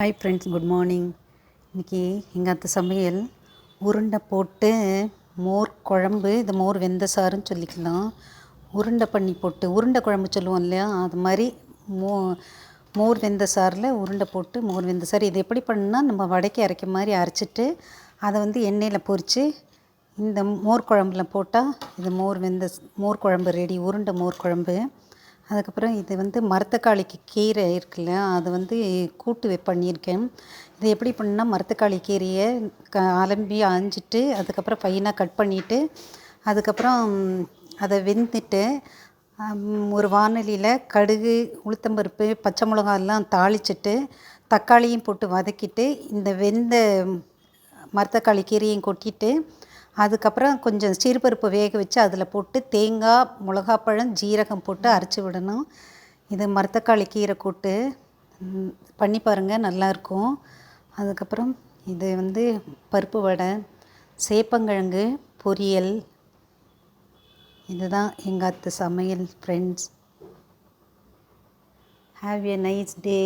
Hi friends, good morning. இன்றைக்கி எங்கள் அத்தை சமையல் உருண்டை போட்டு மோர் குழம்பு, இது மோர் வெந்த சாறுன்னு சொல்லிக்கலாம். உருண்டை பண்ணி போட்டு உருண்டை குழம்பு சொல்லுவோம் இல்லையா, அது மாதிரி மோர் வெந்த சாறில் உருண்டை போட்டு மோர் வெந்த சாறு. இது எப்படி பண்ணால் நம்ம வடைக்கு அரைக்க மாதிரி அரைச்சிட்டு அதை எண்ணெயில் பொரித்து இந்த மோர் குழம்புல போட்டால் இது மோர் குழம்பு ரெடி, உருண்டை மோர் குழம்பு. அதுக்கப்புறம் இது மரத்தக்காளிக்கு கீரை இருக்குல்ல, அது கூட்டு பண்ணியிருக்கேன். இது எப்படி பண்ணால் மரத்தக்காளி கீரையை அலம்பி ஆஞ்சிட்டு அதுக்கப்புறம் ஃபைனாக கட் பண்ணிவிட்டு அதுக்கப்புறம் அதை வெந்துட்டு ஒரு வானலியில் கடுகு, உளுத்தம்பருப்பு, பச்சை மிளகாயெல்லாம் தாளிச்சிட்டு தக்காளியும் போட்டு வதக்கிட்டு இந்த வெந்த மரத்தக்காளி கீரையும் கொட்டிட்டு அதுக்கப்புறம் கொஞ்சம் சிறுபருப்பு வேக வச்சு அதில் போட்டு தேங்காய், மிளகாப்பழம், ஜீரகம் போட்டு அரைச்சி விடணும். இது மரத்தக்காளி கீரை கூட்டு பண்ணி பாருங்கள், நல்லாயிருக்கும். அதுக்கப்புறம் இது பருப்பு வடை, சேப்பங்கிழங்கு பொரியல். இதுதான் எங்கள் அத்தை சமையல் friends. Have a nice day.